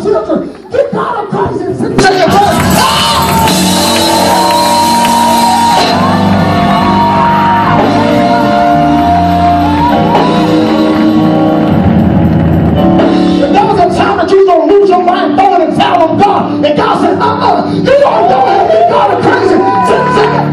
your children. Give God a praise and sing to your church. If there was a time that you was going to lose your mind, throw it and tell on God, and God said, you don't go ahead and give God a praise and sing to it.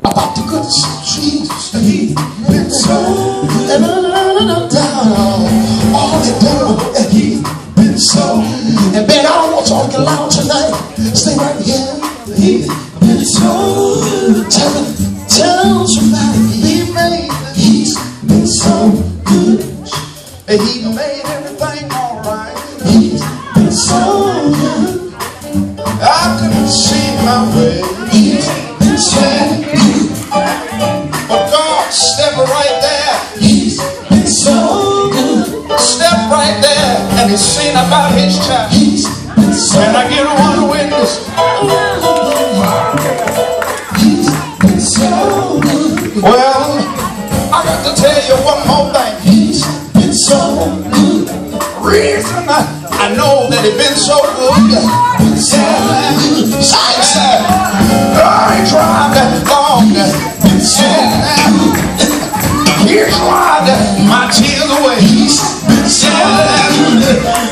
About the goodness of Jesus, He's been so good. Down all the down, and He's been so. And man, I don't want y'all to get loud tonight. Stay right here. He's been so good. Tell somebody He's been so good. And He made everything all right. He's been so good. I couldn't see my way. He's been so good. But God stepped right there. He's been so good. Step right there, and He's seen about His child. He's been so good. And I get one witness. He's been so good. Well, I got to tell you one more thing. He's been so good. Reason I know that He's been so good. I ain't tried that long. Here's why my tears away.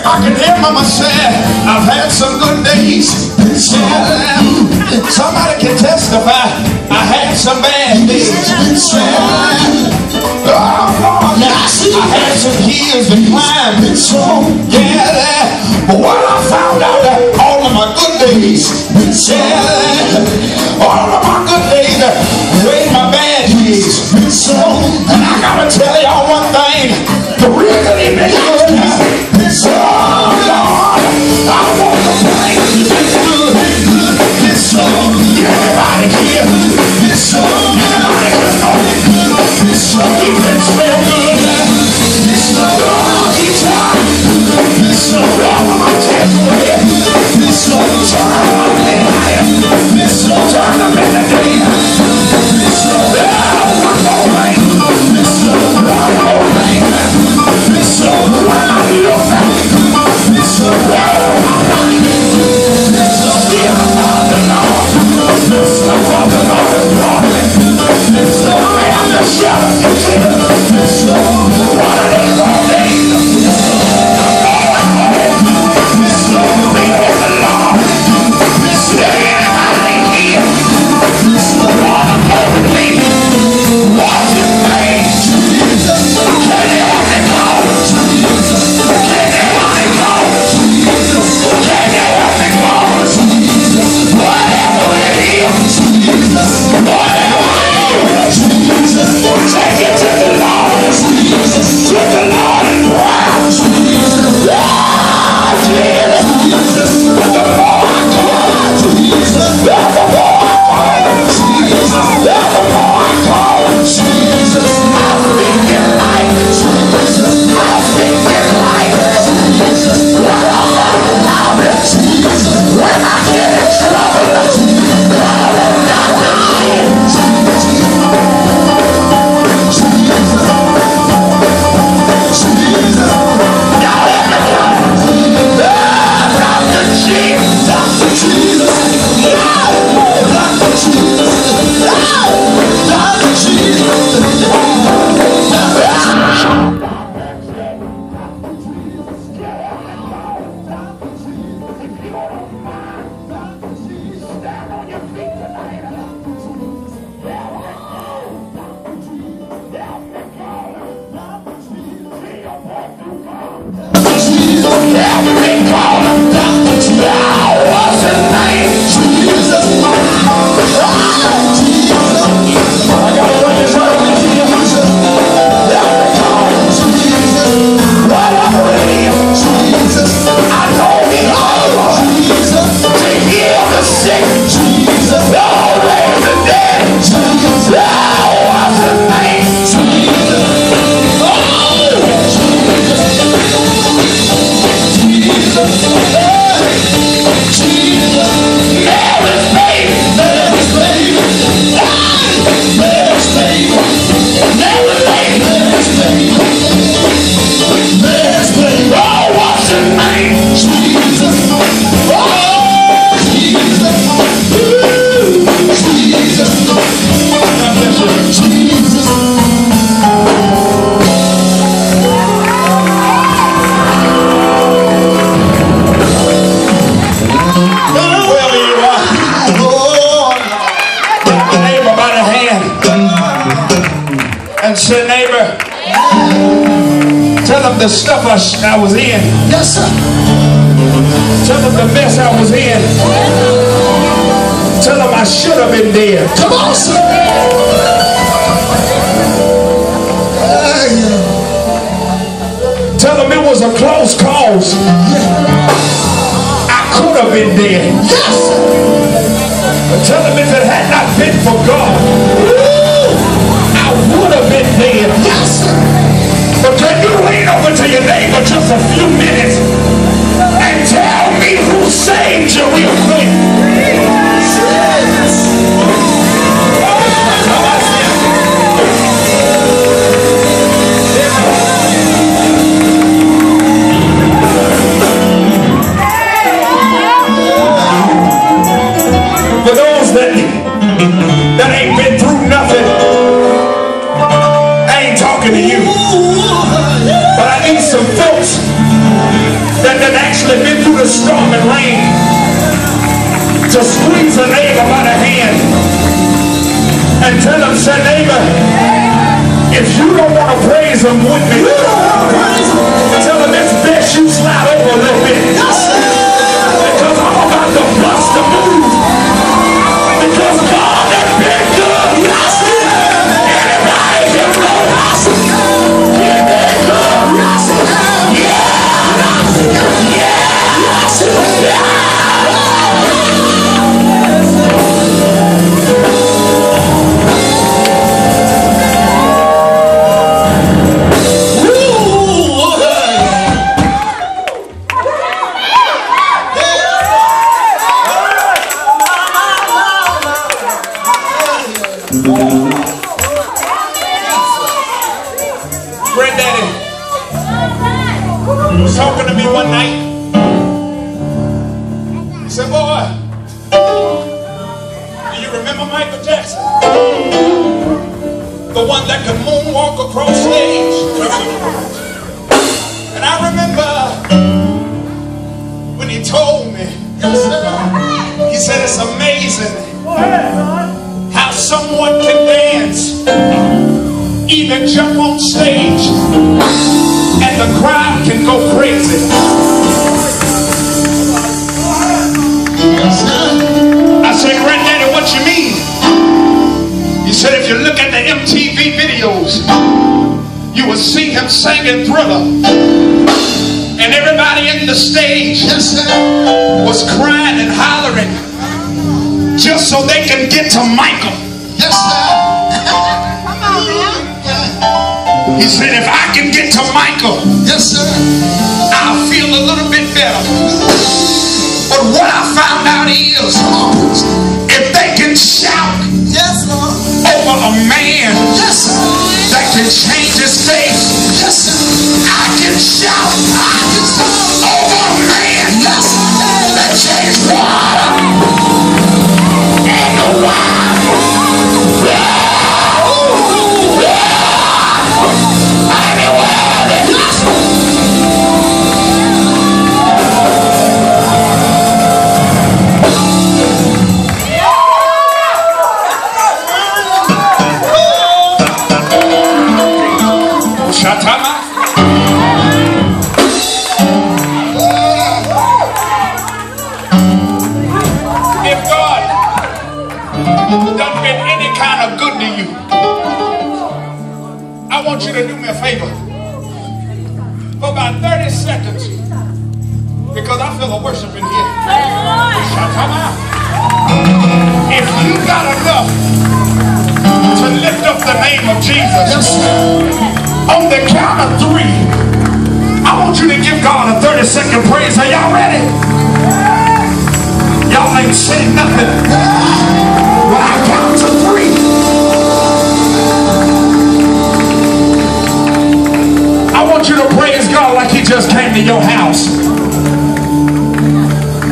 I can hear Mama say, I've had some good days. Somebody can testify, I had some bad days. Oh Lord, I had some hills to climb. Yeah, but when I found out that all of my good days, all of my good days weighed my bad days. And I gotta tell y'all one thing, the reason He made it so, Lord, I want to praise this song. Everybody here, this song, everybody know this song. He's been so good. This song, He's tried. This song, all of my tears away. This song, I Say, neighbor, tell them the stuff I was in. Yes, sir. Tell them the mess I was in. Tell them I should have been dead. Come on, sir. Tell them it was a close cause. I could have been dead. Yes, sir. But tell them if it had not been for God, I would have been dead. Yes, sir. But can you lean over to your neighbor just a few minutes and tell me who saved you real quick? For those that ain't been through nothing, I ain't talking to you. But I need some folks that actually been through the storm and rain to squeeze a neighbor by the hand and tell them, say, neighbor, if you don't want to praise them with me, tell them it's best you slide over a little bit. Because I'm about to bust the move. Because God has been good. Anybody can go. He's been good. Granddaddy was talking to me one night. He said, boy, do you remember Michael Jackson? The one that could moonwalk across stage. And I remember when he told me, he said it's amazing how someone can dance, even jump on stage, and the crowd can go crazy. I said, Granddaddy, what you mean? He said, if you look at the MTV videos, you will see him singing Thriller. And everybody in the stage was crying and hollering just so they can get to Michael. Yes, sir. He said, if I can get to Michael, Yes, sir. I'll feel a little bit better. But what I found out is, if they can shout Yes, Lord. over a man Yes, sir. that can change his face, Yes, sir. I can shout over a man that changed water and the wine. If God done been any kind of good to you, I want you to do me a favor for about 30 seconds, because I feel a worship in here. If you got enough to lift up the name of Jesus, on the count of 3, I want you to give God a 30-second praise. Are y'all ready? Y'all ain't saying nothing. When I count to 3, I want you to praise God like he just came to your house.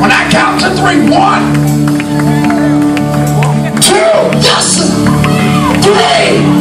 When I count to 3, 1, 2, yes, 3.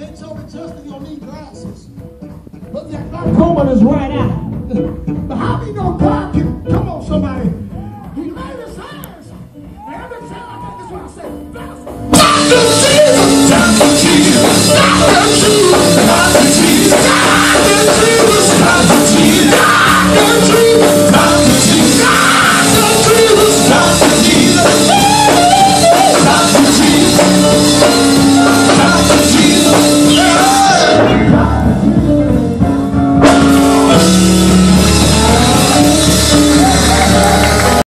they told me, Justin, you'll need glasses. But that glaucoma is right out. But how do you know God can, come on somebody, he laid his hands. And every time I get this one, I say, Dr. Jesus! Dr. Jesus! Dr.